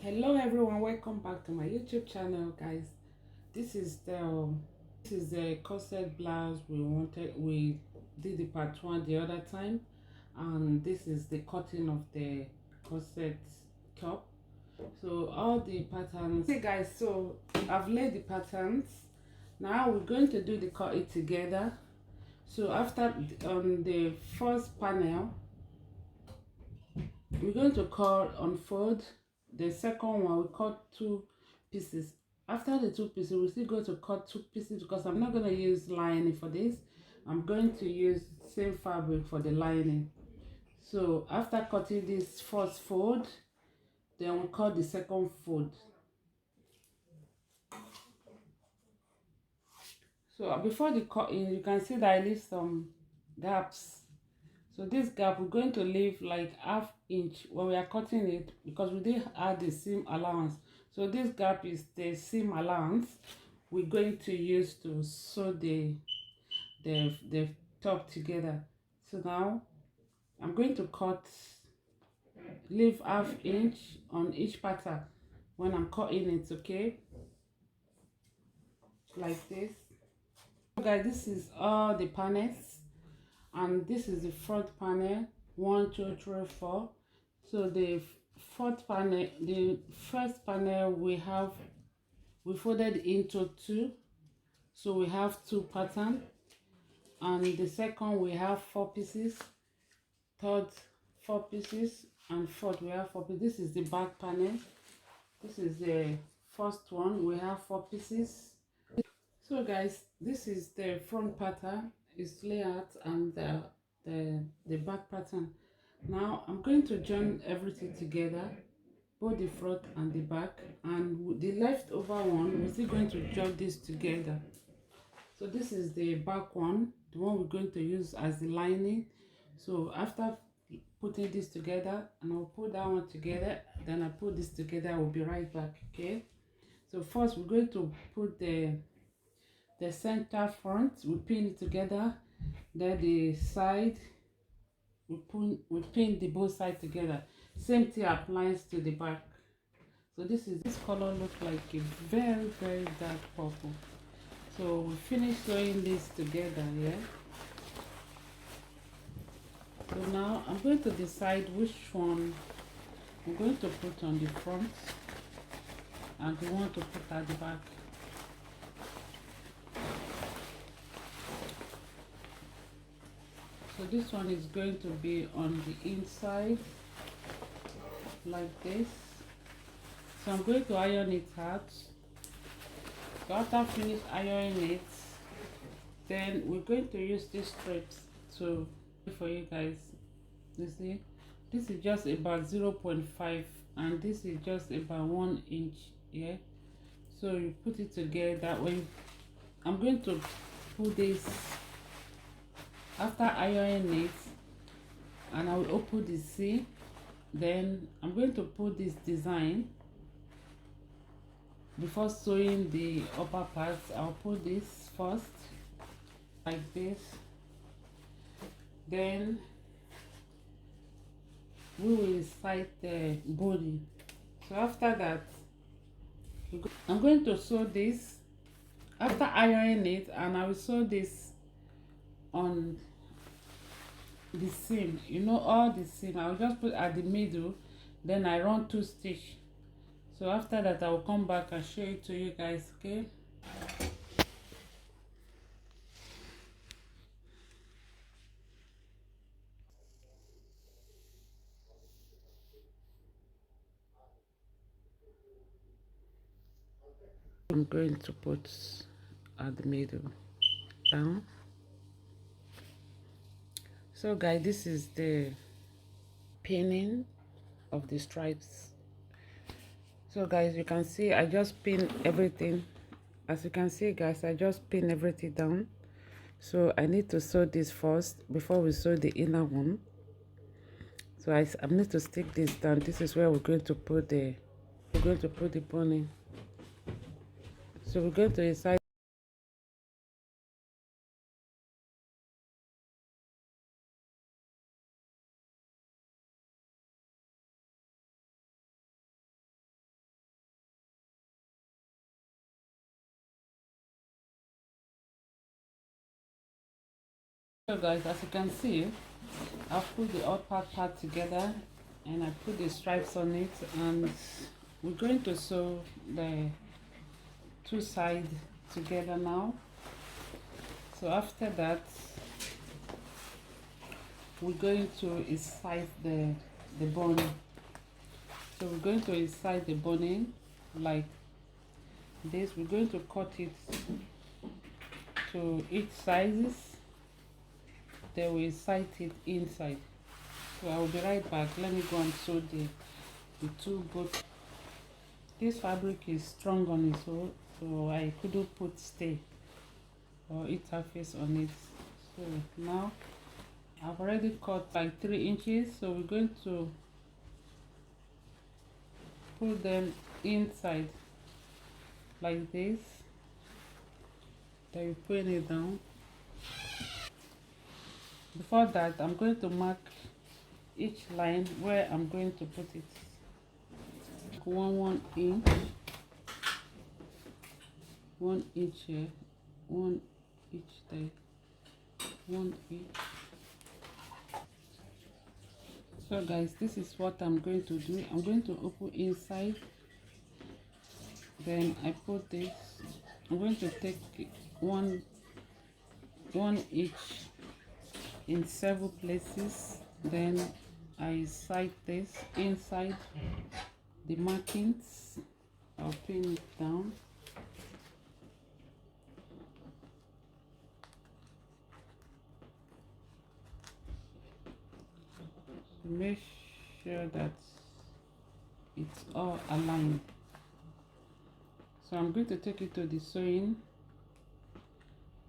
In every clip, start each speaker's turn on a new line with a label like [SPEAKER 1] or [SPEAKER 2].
[SPEAKER 1] Hello everyone, welcome back to my YouTube channel, guys. This is the corset blouse we did the part 1 the other time, and this is the cutting of the corset top. So all the patterns, hey guys, so I've laid the patterns. Now we're going to do the cut it together. So after on the first panel, we're going to cut unfold. The second one we cut 2 pieces. After the 2 pieces, we're still going to cut 2 pieces because I'm not going to use lining for this. I'm going to use same fabric for the lining. So after cutting this first fold, then we cut the second fold. So before the cutting, you can see that I leave some gaps. So this gap we're going to leave like ½ inch when we are cutting it, because we did add the seam allowance. So this gap is the seam allowance we're going to use to sew the top together. So now I'm going to leave ½ inch on each pattern when I'm cutting it, okay, like this. So guys, this is all the panels, and this is the front panel. 1 2 3 4. So the fourth panel, the first panel, we folded into 2, so we have 2 patterns, and the second we have 4 pieces, third 4 pieces, and fourth we have 4 pieces. This is the back panel. This is the first one, we have 4 pieces. So guys, this is the front pattern, its layout, and the back pattern. Now I'm going to join everything together, both the front and the back, and the leftover one we're still going to join this together. So this is the back one, the one we're going to use as the lining. So after putting this together, and I'll put that one together, then I put this together, I will be right back. Okay, so first we're going to put the center front, we pin it together, then the side we pin the both sides together. Same thing applies to the back. So this color looks like a very dark purple. So we finish sewing this together, yeah. So now I'm going to decide which one I'm going to put on the front and the one to put at the back. So this one is going to be on the inside like this. So I'm going to iron it out. So after finish ironing it, then we're going to use these strips to for you guys. You see, this is just about 0.5 and this is just about 1 inch, yeah. So you put it together. When I'm going to put this after ironing it, and I will open the seam, then I'm going to put this design before sewing the upper parts. I'll put this first like this, then we will insert the body. So after that, I'm going to sew this after ironing it, and I will sew this on the seam, you know, all the seam. I'll just put at the middle, then I run 2 stitches. So after that, I will come back and show it to you guys, okay. I'm going to put at the middle down. So guys, this is the pinning of the stripes. So guys, you can see I just pin everything. As you can see guys, I just pin everything down. So I need to sew this first before we sew the inner one. So I need to stick this down. This is where we're going to put the boning. So we're going to inside So guys, as you can see, I've put the upper part together and I put the stripes on it, and we're going to sew the two sides together now. So after that, we're going to incise the boning. So we're going to incise the boning like this. We're going to cut it to each sizes, then we incise it inside. So I will be right back. Let me go and sew the two both. This fabric is strong on its own, so I couldn't put stay or interface on it. So now I've already cut like 3 inches, so we're going to put them inside like this. Then you put it down. Before that, I'm going to mark each line where I'm going to put it. 1 inch, 1 inch here, 1 inch there, 1 inch. So guys, this is what I'm going to do. I'm going to open inside, then I put this. I'm going to take one inch in several places, then I sight this inside the markings. I'll pin it down. Make sure that it's all aligned. So I'm going to take it to the sewing.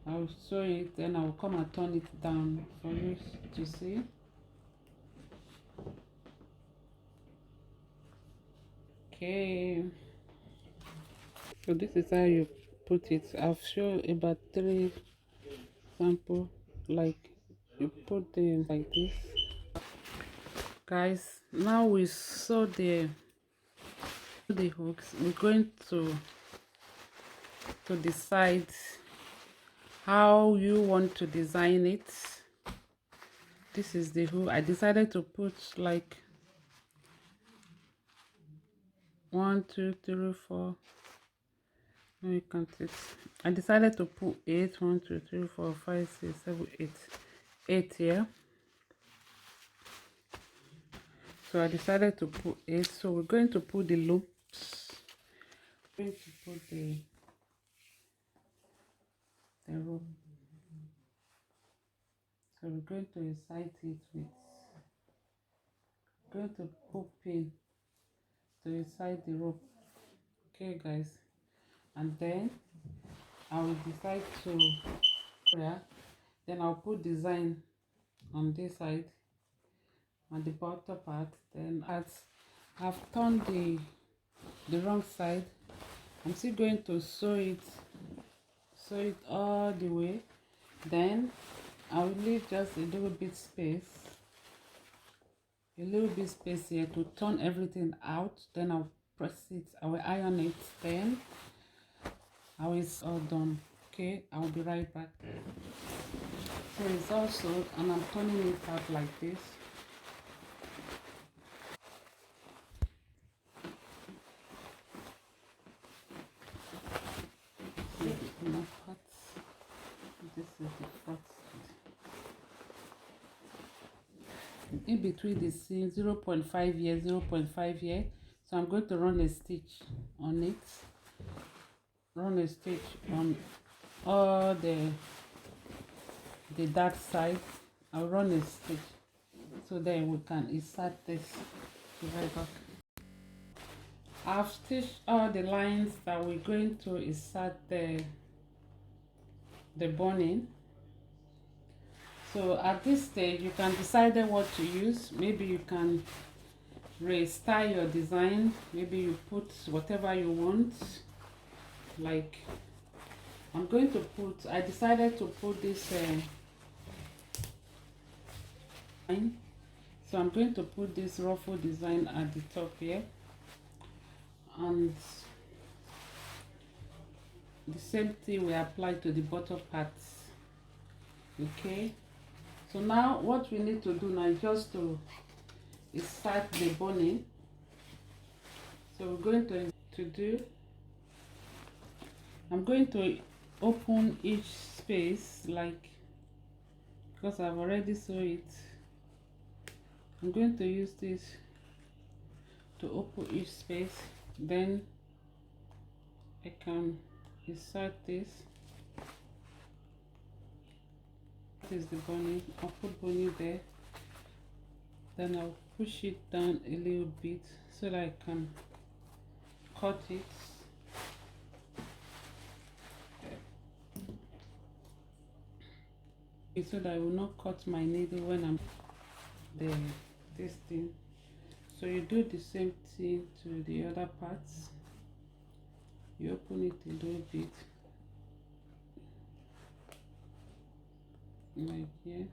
[SPEAKER 1] I'll sew it, then I'll come and turn it down for you to see. Okay, so this is how you put it. I've shown about 3 sample, like you put them like this. Guys, now we sew the hooks. We're going to decide how you want to design it. This is the hook. I decided to put like 1 2 3 4. Let me count it. I decided to put 8. 1 2 3 4 5 6 7 8. 8 here. So I decided to put 8. So we're going to put the loops. We're going to put the rope. So we're going to incite it with, going to put pin to incite the rope. Okay guys, and then I will decide to, then I'll put design on this side, on the bottom part. Then as I've turned the wrong side, I'm still going to sew it all the way. Then I will leave just a little bit space here to turn everything out. Then I'll press it, I will iron it, then I will, it's all done. Okay, I'll be right back. So it's all sewed and I'm turning it out like this. This is the front. In between the seam, 0.5 here, 0.5 here. So I'm going to run a stitch on it. Run a stitch on all the dark side. I'll run a stitch so then we can insert this right back. I've stitched all the lines that we're going to insert the boning. So at this stage you can decide what to use. Maybe you can restyle your design. Maybe you put whatever you want. Like I'm going to put, I decided to put this line. So I'm going to put this ruffle design at the top here, and the same thing we apply to the bottom parts. Okay, So now what we need to do now is just to start the boning. So we're going to do, I'm going to open each space, like, because I've already sewn it, I'm going to use this to open each space. Then I can insert this. This is the boning. I'll put boning there. Then I'll push it down a little bit so that I can cut it. So that I will not cut my needle when I'm this thing. So you do the same thing to the other parts. You open it a little bit, like here.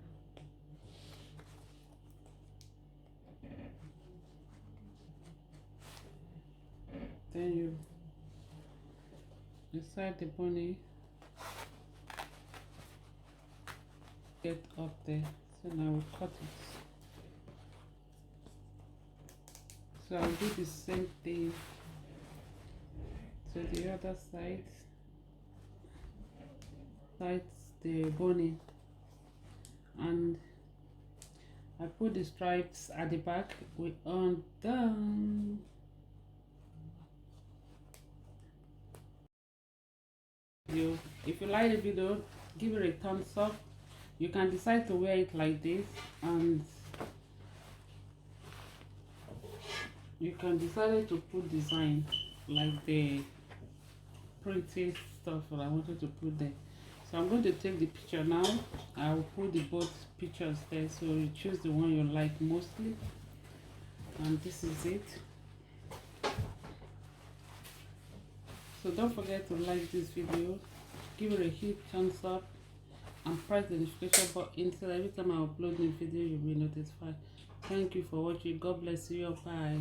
[SPEAKER 1] Then you inside the bunny, get up there. So now we'll cut it. So I'll do the same thing to the other side. That's the bunny, and I put the stripes at the back. We undone. If you like the video, give it a thumbs up. You can decide to wear it like this, and you can decide to put design like the printed stuff that I wanted to put there. So I'm going to take the picture now. I'll put the both pictures there, so you choose the one you like mostly. And this is it. So don't forget to like this video, give it a huge thumbs up, and press the notification button so every time I upload new video you'll be notified. Thank you for watching. God bless you. Bye.